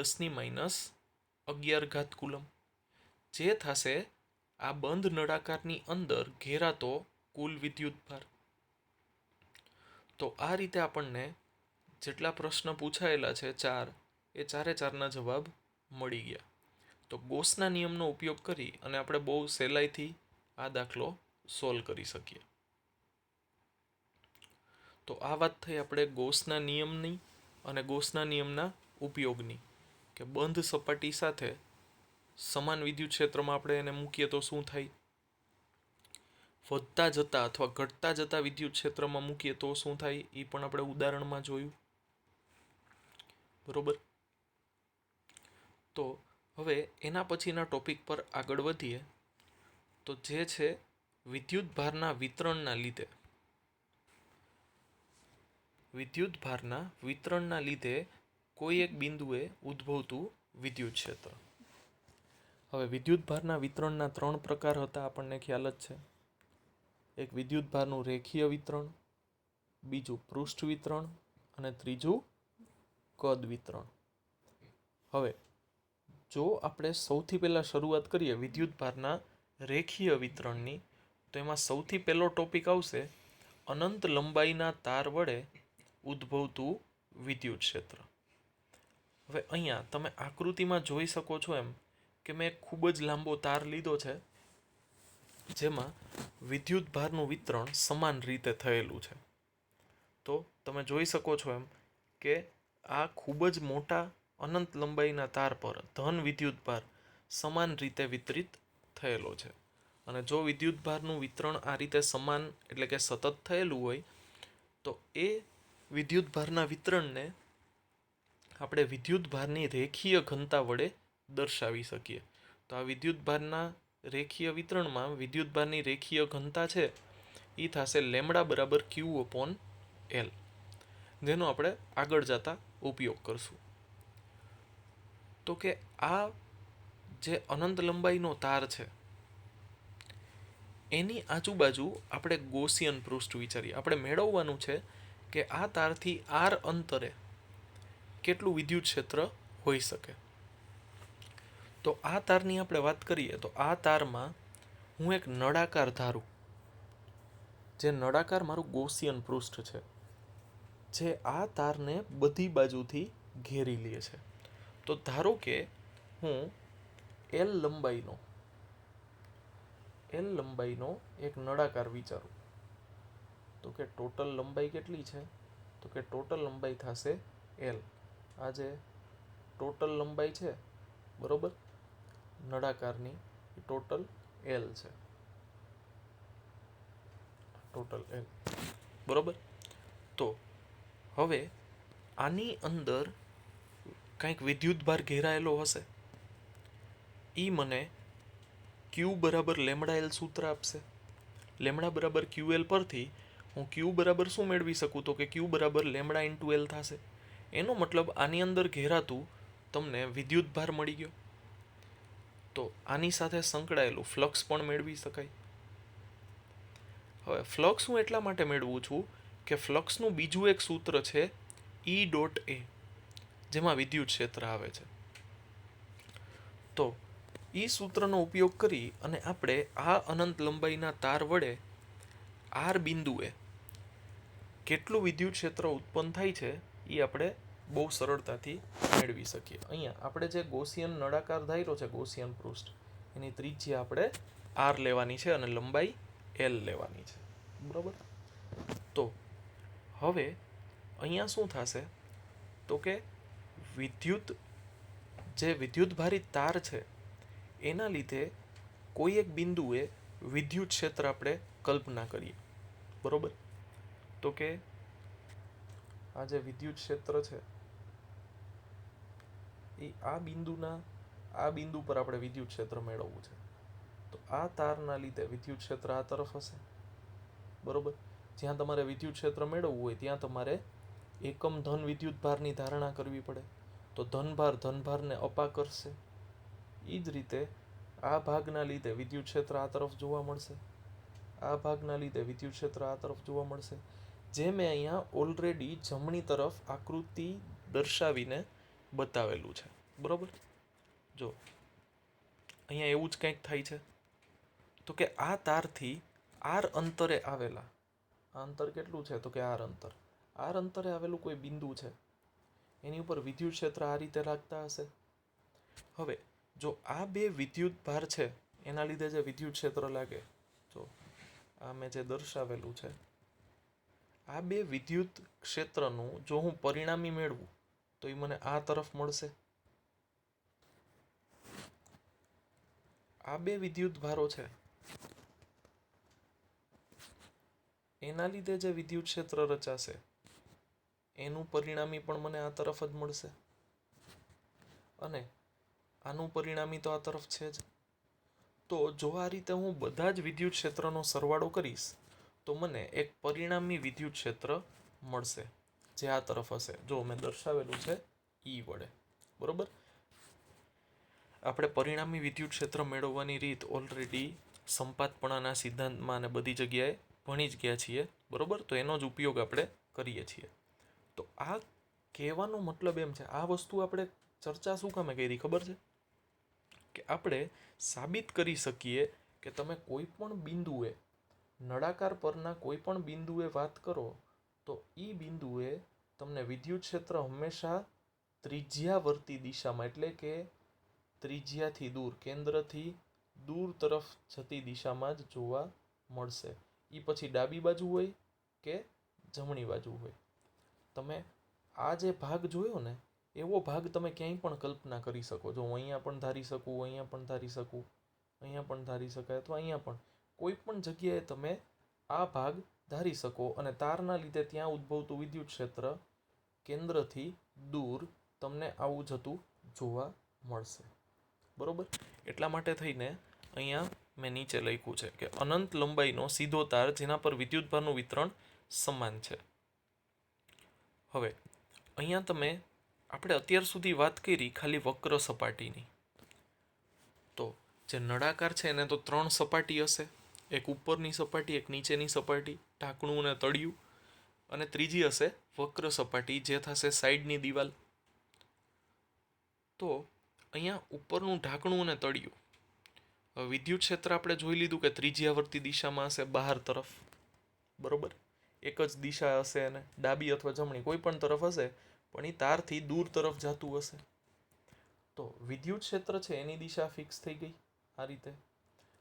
10⁻11 કુલમ, જે થશે આ બંધ નળાકારની અંદર ઘેરાતો કુલ વિદ્યુતભાર. તો આ રીતે આપણને જેટલા પ્રશ્ન પૂછાયેલા છે 4 એ ચારે ચારના જવાબ મળી ગયા. તો ગોસના નિયમનો ઉપયોગ કરી અને આપણે બહુ સહેલાઈથી આ દાખલો સોલ્વ કરી શકીએ. તો આ વાત થઈ આપણે ગોસના નિયમની અને ગોસના નિયમના ઉપયોગની કે બંધ સપાટી સાથે સમાન વિદ્યુત ક્ષેત્રમાં આપણે એને મૂકીએ તો શું થાય, વધતા જતા અથવા ઘટતા જતા વિદ્યુત ક્ષેત્રમાં મૂકીએ તો શું થાય એ પણ આપણે ઉદાહરણમાં જોયું. બરોબર. તો હવે એના પછીના ટોપિક પર આગળ વધીએ તો જે છે વિદ્યુતભારના વિતરણના લીધે કોઈ એક બિંદુએ ઉદ્ભવતું વિદ્યુત ક્ષેત્ર. હવે વિદ્યુતભારના વિતરણના 3 પ્રકાર હતા, આપણને ખ્યાલ જ છે. એક વિદ્યુતભારનું રેખીય વિતરણ, બીજું પૃષ્ઠ વિતરણ અને ત્રીજું કદ વિતરણ. હવે જો આપણે સૌથી પહેલા શરૂઆત કરીએ વિદ્યુતભારના રેખીય વિતરણની, તો એમાં સૌથી પહેલો ટોપિક આવશે અનંત લંબાઈના તાર વડે ઉદ્ભવતું વિદ્યુત ક્ષેત્ર. હવે અહીંયા તમે આકૃતિમાં જોઈ શકો છો એમ કે મેં ખૂબ જ લાંબો તાર લીધો છે, જેમાં વિદ્યુતભારનું વિતરણ સમાન રીતે થયેલું છે. તો તમે જોઈ શકો છો એમ કે આ ખૂબ જ મોટા અનંત લંબાઈના તાર પર ધન વિદ્યુતભાર સમાન રીતે વિતરિત થયેલો છે. અને જો વિદ્યુતભારનું વિતરણ આ રીતે સમાન એટલે કે સતત થયેલું હોય, તો એ વિદ્યુતભારના વિતરણને આપણે વિદ્યુતભારની રેખીય ઘનતા વડે દર્શાવી શકીએ. તો આ વિદ્યુતભારના રેખીય વિતરણમાં વિદ્યુતભારની રેખીય ઘનતા છે એ થશે લેમડા બરાબર ક્યુ અપોન એલ, જેનો આપણે આગળ જતા ઉપયોગ કરશું. તો કે આ જે અનંત લંબાઈનો તાર છે એની આજુબાજુ આપણે ગોસિયન પૃષ્ઠ વિચારીએ. આપણે મેળવવાનું છે કે આ તારથી આર અંતરે કેટલું વિદ્યુત ક્ષેત્ર હોઈ શકે. તો આ તારની આપણે વાત કરીએ તો આ તારમાં હું એક નળાકાર ધારું, જે નળાકાર મારું ગોસિયન પૃષ્ઠ છે, જે આ તારને બધી બાજુથી ઘેરી લે છે. તો ધારો કે હું એલ લંબાઈનો એક નળાકાર વિચારું, તો કે ટોટલ લંબાઈ કેટલી છે? તો કે ટોટલ લંબાઈ થશે એલ. આ જે ટોટલ લંબાઈ છે, બરોબર, નળાકારની ટોટલ એલ છે, ટોટલ એલ, બરોબર. તો હવે આની અંદર કંઈક વિદ્યુતભાર ઘેરાયેલો હશે, એ મને ક્યુ બરાબર લેમડા એલ સૂત્ર આપશે. લેમડા બરાબર ક્યુ એલ પરથી હું ક્યુ બરાબર શું મેળવી શકું? તો કે ક્યુ બરાબર લેમડા ઇન્ટુ એલ થશે. એનો મતલબ આની અંદર ઘેરાતું તમને વિદ્યુતભાર મળી ગયો. તો આની સાથે સંકળાયેલું ફ્લક્સ પણ મેળવી શકાય. હવે ફ્લક્સ હું એટલા માટે મેળવું છું કે ફ્લક્સનું બીજું એક સૂત્ર છે ઈ ડોટ એ, જેમાં વિદ્યુત ક્ષેત્ર આવે છે. તો ઈ સૂત્રનો ઉપયોગ કરી અને આપણે આ અનંત લંબાઈના તાર વડે આર બિંદુએ કેટલું વિદ્યુત ક્ષેત્ર ઉત્પન્ન થાય છે એ આપણે બહુ સરળતાથી મેળવી શકીએ. અહીંયા આપણે જે ગોસિયન નળાકાર ધાર્યો છે, ગોસિયન પૃષ્ઠ, એની ત્રિજ્યા આપણે આર લેવાની છે અને લંબાઈ એલ લેવાની છે, બરોબર. તો હવે અહીંયા શું થશે? તો કે વિદ્યુતભારિત તાર છે એના લીધે કોઈ એક બિંદુએ વિદ્યુત ક્ષેત્ર આપણે કલ્પના કરીએ, બરોબર. તો કે આ જે વિદ્યુત ક્ષેત્ર છે એ આ બિંદુ પર આપણે વિદ્યુત ક્ષેત્ર મેળવવું છે. તો આ તારના લીધે વિદ્યુત ક્ષેત્ર આ તરફ હશે, બરોબર. જ્યાં તમારે વિદ્યુત ક્ષેત્ર મેળવવું હોય ત્યાં તમારે એકમ ધન વિદ્યુતભારની ધારણા કરવી પડે. તો ધનભારને અપા કરશે. એ જ રીતે આ ભાગના લીધે વિદ્યુત ક્ષેત્ર આ તરફ જોવા મળશે, આ ભાગના લીધે વિદ્યુત ક્ષેત્ર આ તરફ જોવા મળશે. જે મેં અહીંયા ઓલરેડી જમણી તરફ આકૃતિ દર્શાવીને બતાવેલું છે, બરોબર. જો અહીંયા એવું જ કંઈક થાય છે. તો કે આ તારથી આર અંતરે આવેલા, આ અંતર કેટલું છે? તો કે આર અંતરે આવેલું કોઈ બિંદુ છે, એની ઉપર વિદ્યુત ક્ષેત્ર આ રીતે લાગતા હશે. હવે જો આ બે વિદ્યુત ભાર છે એના લીધે જે વિદ્યુત ક્ષેત્ર લાગે, જો આ મેં જે દર્શાવેલું છે, આ બે વિદ્યુત ક્ષેત્રનું જો હું પરિણામી મેળવું તો એ મને આ તરફ મળશે. આ બે વિદ્યુત ભારો છે એના લીધે જે વિદ્યુત ક્ષેત્ર રચાશે એનું પરિણામી પણ મને આ તરફ જ મળશે, અને આનું પરિણામી તો આ તરફ છે જ. તો જો આ રીતે હું બધા જ વિદ્યુત ક્ષેત્રનો સરવાળો કરીશ તો મને એક પરિણામી વિદ્યુત ક્ષેત્ર મળશે જે આ તરફ હશે. જો મેં દર્શાવેલું છે ઈ વડે. બરોબર. આપણે પરિણામી વિદ્યુત ક્ષેત્ર મેળવવાની રીત ઓલરેડી સંપાતપણાના સિદ્ધાંતમાં અને બધી જગ્યાએ ભણી જ ગયા છીએ. બરોબર. તો એનો જ ઉપયોગ આપણે કરીએ છીએ. તો આ કહેવાનો મતલબ એમ છે, આ વસ્તુ આપણે ચર્ચા શું કામે કરી ખબર છે? કે આપણે સાબિત કરી શકીએ કે તમે કોઈ પણ બિંદુએ, નળાકાર પરના કોઈ પણ બિંદુએ વાત કરો તો એ બિંદુએ તમને વિદ્યુત ક્ષેત્ર હંમેશા ત્રિજ્યાવર્તી દિશામાં, એટલે કે ત્રિજ્યાથી દૂર, કેન્દ્રથી દૂર તરફ જતી દિશામાં જ જોવા મળશે. એ પછી ડાબી બાજુ હોય કે જમણી બાજુ હોય. તમે આ જે ભાગ જોયો ને, એવો ભાગ તમે ક્યાંય પણ કલ્પના કરી શકો. જો હું અહીંયા પણ ધારી શકું, અહીંયા પણ ધારી શકું, અહીંયા પણ ધારી શકાય, અથવા અહીંયા પણ કોઈ પણ જગ્યાએ તમે આ ભાગ ધારી શકો અને તારના લીધે ત્યાં ઉદ્ભવતું વિદ્યુત ક્ષેત્ર કેન્દ્રથી દૂર તમને આવું જતું જોવા મળશે. બરોબર. એટલા માટે થઈને અહીંયા મેં નીચે લખ્યું છે કે અનંત લંબાઈનો સીધો તાર જેના પર વિદ્યુતભારનું વિતરણ સમાન છે. હવે અહીંયા આપણે અત્યાર સુધી વાત કરી ખાલી વક્ર સપાટીની. તો જે નળાકાર છે એને તો 3 સપાટી હશે. એક ઉપરની સપાટી, એક નીચેની સપાટી, ઢાંકણું અને તળિયું, અને ત્રીજી હશે વક્ર સપાટી જે થશે સાઈડની દિવાલ. તો અહીંયા ઉપરનું ઢાંકણું અને તળિયું, વિદ્યુત ક્ષેત્ર આપણે જોઈ લીધું કે ત્રિજ્યાવર્તી દિશામાં હશે બહાર તરફ. બરોબર. એક જ દિશા હશે અને ડાબી અથવા જમણી કોઈ પણ તરફ હશે, પણ એ તારથી દૂર તરફ જતું હશે. તો વિદ્યુત ક્ષેત્ર છે એની દિશા ફિક્સ થઈ ગઈ આ રીતે.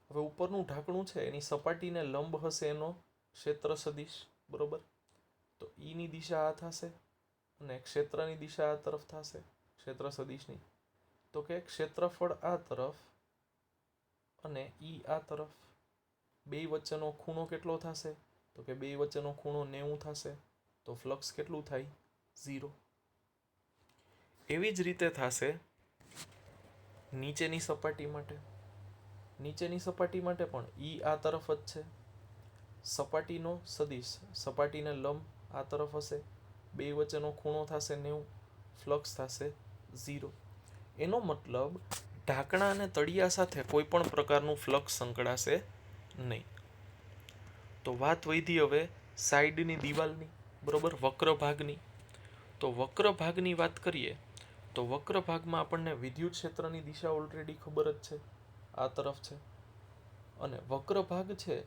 હવે ઉપરનું ઢાંકણું છે એની સપાટીને લંબ હશે એનો ક્ષેત્ર સદિશ. બરોબર. તો ઈની દિશા આ થશે અને ક્ષેત્રની દિશા આ તરફ થશે, ક્ષેત્ર સદિશની. તો કે ક્ષેત્રફળ આ તરફ અને ઈ આ તરફ. બે વચ્ચેનો ખૂણો કેટલો થશે? તો કે બે વચ્ચેનો ખૂણો 90 થશે. તો ફ્લક્સ કેટલું થાય? 0. એવી જ રીતે થશે નીચેની સપાટી માટે. નીચેની સપાટી માટે પણ ઈ આ તરફ જ છે. સપાટીનો સદિશ, સપાટીને લંબ આ તરફ હશે. બે વચ્ચેનો ખૂણો થશે 90, ફ્લક્સ થશે 0. એનો મતલબ ઢાંકણા અને તળિયા સાથે કોઈ પણ પ્રકારનું ફ્લક્સ સંકળાશે નહીં. તો વાત વધી હવે સાઈડની દિવાલની. બરોબર. વક્ર ભાગની. તો વક્ર ભાગની વાત કરીએ તો વક્ર ભાગમાં આપણને વિદ્યુત ક્ષેત્રની દિશા ઓલરેડી ખબર જ છે, આ તરફ છે. અને વક્ર ભાગ છે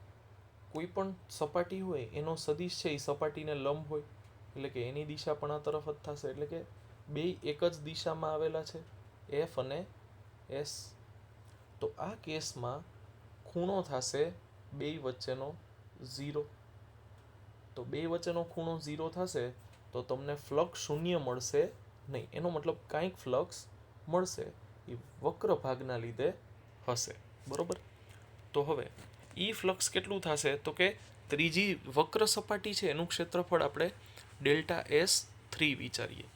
કોઈ પણ સપાટી હોય એનો સદિશ છે એ સપાટીને લંબ હોય, એટલે કે એની દિશા પણ આ તરફ જ થશે. એટલે કે બે એક જ દિશામાં આવેલા છે, એફ અને એસ. તો આ કેસમાં ખૂણો થશે બે વચ્ચેનો 0. તો બે વચ્ચેનો ખૂણો 0 થશે તો તમને ફ્લક્સ શૂન્ય મળશે નહીં. એનો મતલબ કાંઈક ફ્લક્સ મળશે, એ વક્ર ભાગના લીધે હશે. બરોબર. તો હવે ઈ ફ્લક્સ કેટલું થશે? તો કે ત્રીજી વક્ર સપાટી છે એનું ક્ષેત્રફળ આપણે ડેલ્ટા એસ 3 વિચારીએ.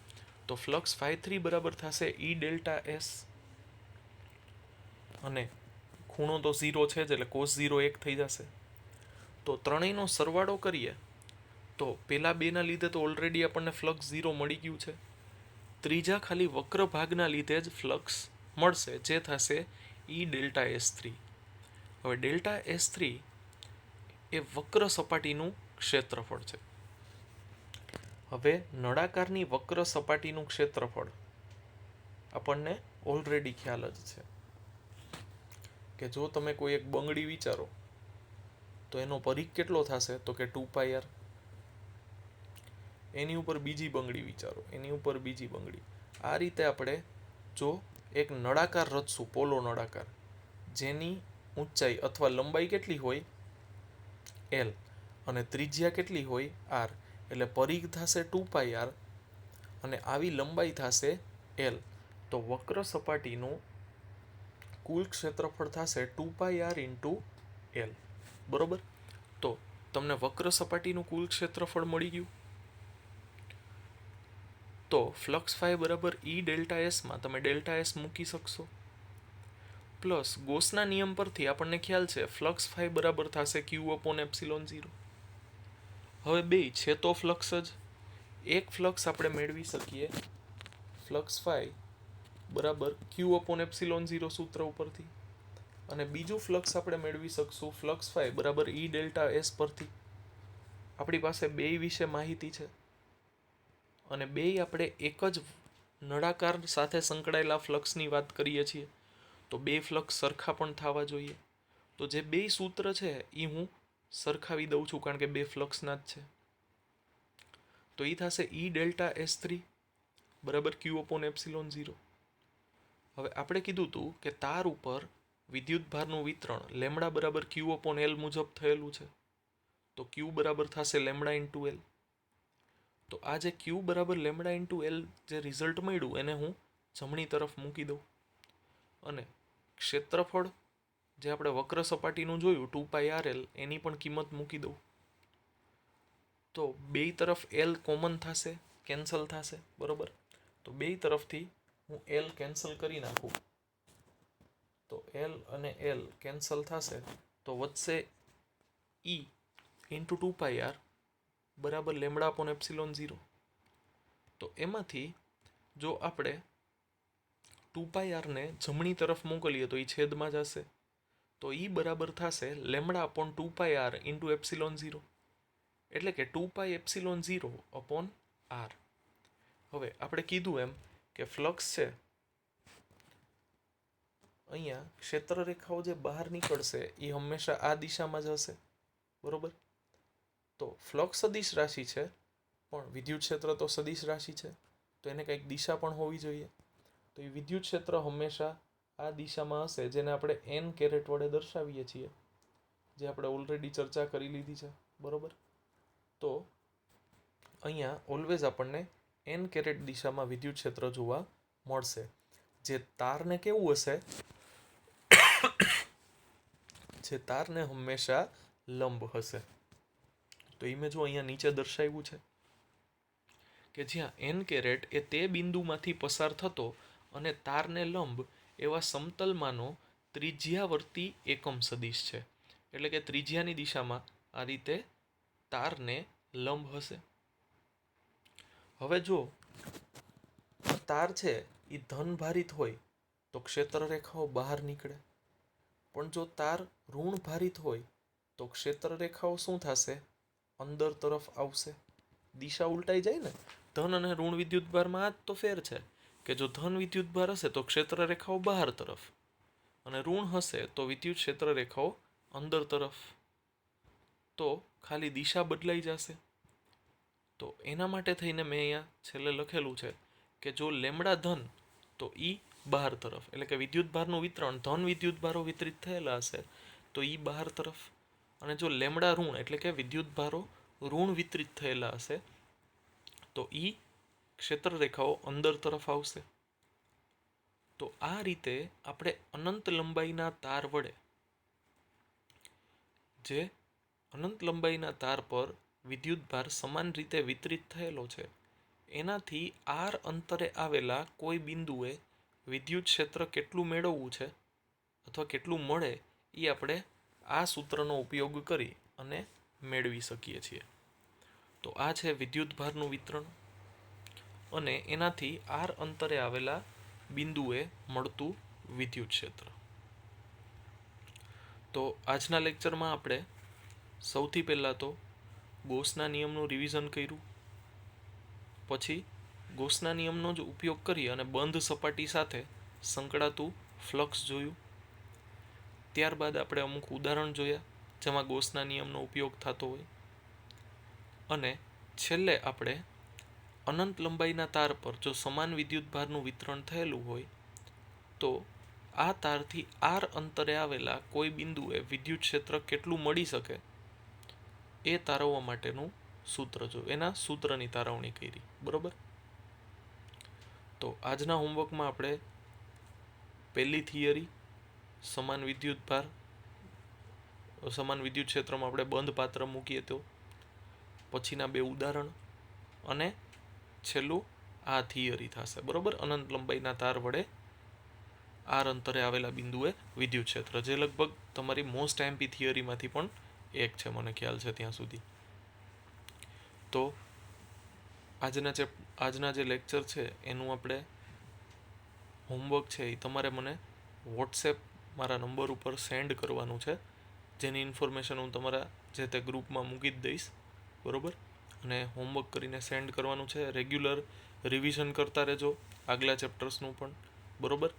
તો ફ્લક્સ φ3 બરાબર થશે ઈ ડેલ્ટા એસ, અને ખૂણો તો 0 છે જ એટલે cos 0 1 થઈ જશે. તો ત્રણેયનો સરવાળો કરીએ તો પેલા બેના લીધે તો ઓલરેડી આપણને ફ્લક્સ 0 મળી ગયું છે. ત્રીજા ખાલી વક્ર ભાગના લીધે જ ફ્લક્સ મળશે જે થશે ઈ ડેલ્ટા S3. હવે ડેલ્ટા S3 એ વક્ર સપાટીનું ક્ષેત્રફળ છે. હવે નળાકારની વક્ર સપાટીનું ક્ષેત્રફળ આપણને ઓલરેડી ખ્યાલ જ છે કે જો તમે કોઈ એક બંગડી વિચારો તો એનો પરિઘ કેટલો થશે? તો કે 2πr. એની ઉપર બીજી બંગડી વિચારો, એની ઉપર બીજી બંગડી. આ રીતે આપણે જો એક નળાકાર રચશું, પોલો નળાકાર, જેની ઊંચાઈ અથવા લંબાઈ કેટલી હોય? L, અને ત્રિજ્યા કેટલી હોય? R. એટલે પરિઘ થશે 2πr અને આવી લંબાઈ થશે L. તો વક્ર સપાટીનું કુલ ક્ષેત્રફળ થશે 2πr × L. બરોબર. તો તમને વક્ર સપાટીનું કુલ ક્ષેત્રફળ મળી ગયું. તો ફ્લક્સ φ બરાબર ઈ ડેલ્ટા એસ માં તમે ડેલ્ટા એસ મૂકી શકશો. પ્લસ ગોસના નિયમ પરથી આપણને ખ્યાલ છે ફ્લક્સ ફાઈ બરાબર થશે ક્યુ અપોન એપ્સિલોન 0. હવે બે છે તો ફ્લક્સ જ. એક ફ્લક્સ આપણે મેળવી શકીએ ફ્લક્સ ફાઈ બરાબર ક્યુ અપોન એપ્સિલોન 0 સૂત્ર ઉપરથી, અને બીજું ફ્લક્સ આપણે મેળવી શકશું ફ્લક્સ ફાઈ બરાબર ઈ ડેલ્ટા એસ પરથી. આપણી પાસે બે વિશે માહિતી છે અને બે આપણે એક જ નળાકાર સાથે સંકળાયેલા ફ્લક્સની વાત કરીએ છીએ, તો બે ફ્લક્સ સરખા પણ થવા જોઈએ. તો જે બે સૂત્ર છે એ હું સરખાવી દઉં છું કારણ કે બે ફ્લક્સના જ છે. તો એ થશે ઈ ડેલ્ટા એસ 3 બરાબર ક્યુ અપોન એપ્સિલોન 0. હવે આપણે કીધું હતું કે તાર ઉપર વિદ્યુત ભારનું વિતરણ લેમડા બરાબર ક્યુ અપોન એલ મુજબ થયેલું છે. તો ક્યુ બરાબર થશે લેમડા ઇન્ટુ એલ. તો આ જે ક્યુ બરાબર લેમડા ઇન્ટુ એલ જે રિઝલ્ટ મળ્યું એને હું જમણી તરફ મૂકી દઉં, અને ક્ષેત્રફળ જે આપણે વક્ર સપાટીનું જોયું 2πrl એની પણ કિંમત મૂકી દઉં. તો બે તરફ એલ કોમન થશે, કેન્સલ થશે, બરોબર. તો બે તરફથી હું એલ કેન્સલ કરી નાખું તો એલ અને એલ કેન્સલ થશે, તો વધશે ઈ ઇન્ટુ 2πr બરાબર લેમડા અપોન એપ્સિલોન 0. તો એમાંથી જો આપણે 2πr ને જમણી તરફ મોકલીએ તો એ છેદમાં જશે, તો એ બરાબર થશે lambda upon 2πr into epsilon 0, એટલે કે 2π એપ્સિલોન 0 અપોન r. હવે આપણે કીધું એમ કે ફ્લક્સ છે અહીંયા ક્ષેત્ર રેખાઓ જે બહાર નીકળશે એ હંમેશા આ દિશામાં જ હશે, બરોબર. તો ફ્લક્સ સદિશ રાશિ છે પણ વિદ્યુત ક્ષેત્ર તો સદિશ રાશિ છે, તો એને કંઈક દિશા પણ હોવી જોઈએ. તો એ વિદ્યુત ક્ષેત્ર હંમેશા આ દિશામાં હશે, જેને આપણે એન કેરેટ વડે દર્શાવીએ છીએ, જે આપણે ઓલરેડી ચર્ચા કરી લીધી છે, બરોબર. તો અહીંયા ઓલવેઝ આપણને એન કેરેટ દિશામાં વિદ્યુત ક્ષેત્ર જોવા મળશે, જે તારને કેવું હશે, જે તારને હંમેશા લંબ હશે. તો એ મેં જો અહીંયા નીચે દર્શાવ્યું છે કે જ્યાં એન કેરેટ એ તે બિંદુમાંથી પસાર થતો અને તારને લંબ એવા સમતલમાંનો ત્રિજ્યાવર્તી એકમ સદિશ છે. એટલે કે ત્રિજ્યાની દિશામાં આ રીતે તારને લંબ હશે. હવે જો તાર છે એ ધનભારિત હોય તો ક્ષેત્ર રેખાઓ બહાર નીકળે, પણ જો તાર ઋણ ભારિત હોય તો ક્ષેત્ર રેખાઓ શું થશે, અંદર તરફ આવશે. દિશા ઉલટાઈ જાય ને. ધન અને ઋણ વિદ્યુત ભારમાં આ જ તો ફેર છે કે જો ધન વિદ્યુત ભાર હશે તો ક્ષેત્ર રેખાઓ બહાર તરફ, અને ઋણ હશે તો વિદ્યુત ક્ષેત્ર રેખાઓ અંદર તરફ. તો ખાલી દિશા બદલાઈ જશે. તો એના માટે થઈને મેં અહીંયા છેલ્લે લખેલું છે કે જો લેમડા ધન તો ઈ બહાર તરફ, એટલે કે વિદ્યુત ભારનું વિતરણ ધન વિદ્યુત ભારો વિતરિત થયેલા હશે તો ઈ બહાર તરફ, અને જો લેમડા ઋણ એટલે કે વિદ્યુત ભારો ઋણ વિતરિત થયેલા હશે તો ઈ ક્ષેત્ર રેખાઓ અંદર તરફ આવશે. તો આ રીતે આપણે અનંત લંબાઈના તાર વડે, જે અનંત લંબાઈના તાર પર વિદ્યુત ભાર સમાન રીતે વિતરિત થયેલો છે, એનાથી આર અંતરે આવેલા કોઈ બિંદુએ વિદ્યુત ક્ષેત્ર કેટલું મેળવવું છે અથવા કેટલું મળે એ આપણે આ સૂત્રનો ઉપયોગ કરી અને મેળવી શકીએ છીએ. તો આ છે વિદ્યુત ભારનું વિતરણ અને એનાથી આર અંતરે આવેલા બિંદુએ મળતું વિદ્યુત ક્ષેત્ર. તો આજના લેક્ચરમાં આપણે સૌથી પહેલાં તો ગોસના નિયમનું રિવિઝન કર્યું, પછી ગોસના નિયમનો જ ઉપયોગ કરી અને બંધ સપાટી સાથે સંકળાતું ફ્લક્સ જોયું. ત્યારબાદ આપણે અમુક ઉદાહરણ જોયા જેમાં ગોસના નિયમનો ઉપયોગ થતો હોય, અને છેલ્લે આપણે અનંત લંબાઈના તાર પર જો સમાન વિદ્યુત ભારનું વિતરણ થયેલું હોય તો આ તારથી આર અંતરે આવેલા કોઈ બિંદુએ વિદ્યુત ક્ષેત્ર કેટલું મળી શકે એ તારવવા માટેનું સૂત્ર જોયું, એના સૂત્રની તારવણી કરી, બરોબર. તો આજના હોમવર્કમાં આપણે પહેલી થિયરી સમાન વિદ્યુત ભાર, સમાન વિદ્યુત ક્ષેત્રમાં આપણે બંધ પાત્ર મૂકીએ તો, પછીના બે ઉદાહરણ, અને છેલ્લું આ થિયરી થશે, બરોબર. અનંત લંબાઈના તાર વડે આર અંતરે આવેલા બિંદુએ વિદ્યુત ક્ષેત્ર, જે લગભગ તમારી મોસ્ટ એમપી થિયરીમાંથી પણ એક છે, મને ખ્યાલ છે ત્યાં સુધી. તો આજના જે લેક્ચર છે એનું આપણે હોમવર્ક છે એ તમારે મને વોટ્સએપ મારા નંબર ઉપર સેન્ડ કરવાનું છે, જેની ઇન્ફોર્મેશન હું તમારા જે તે ગ્રુપમાં મૂકી જ દઈશ, બરાબર. અને હોમવર્ક કરીને સેન્ડ કરવાનું છે. રેગ્યુલર રિવિઝન કરતા રહેજો આગલા ચેપ્ટર્સનું પણ, બરાબર.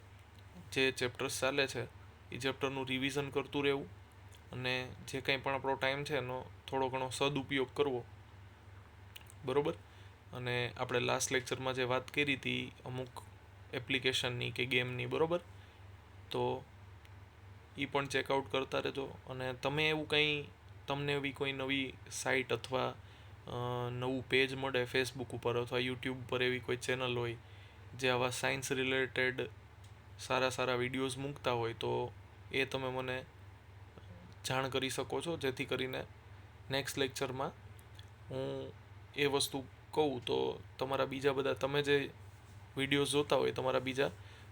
જે ચેપ્ટર્સ ચાલે છે એ ચેપ્ટરનું રિવિઝન કરતું રહેવું, અને જે કંઈ પણ આપણો ટાઈમ છે એનો થોડો ઘણો સદુપયોગ કરવો, બરાબર. અને આપણે લાસ્ટ લેક્ચરમાં જે વાત કરી હતી અમુક એપ્લિકેશનની કે ગેમની, બરાબર, તો એ પણ ચેકઆઉટ કરતા રહેજો. અને તમે એવું કંઈ, તમને એવી કોઈ નવી સાઇટ અથવા નવું પેજ મળે ફેસબુક ઉપર અથવા યુટ્યુબ પર, એવી કોઈ ચેનલ હોય જે આવા સાયન્સ રિલેટેડ સારા સારા વિડીયોઝ મૂકતા હોય, તો એ તમે મને જાણ કરી શકો છો, જેથી કરીને નેક્સ્ટ લેક્ચરમાં હું એ વસ્તુ કહું તો તમારા બીજા બધા, તમે જે વિડીયોઝ જોતા હોય તમારા બીજા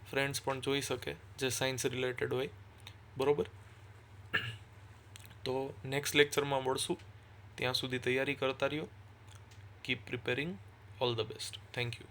ફ્રેન્ડ્સ પણ જોઈ શકે જે સાયન્સ રિલેટેડ હોય, બરાબર. તો નેક્સ્ટ લેક્ચરમાં મળશું, ત્યાં સુધી તૈયારી કરતા રહ્યો. Keep preparing. All the best. Thank you.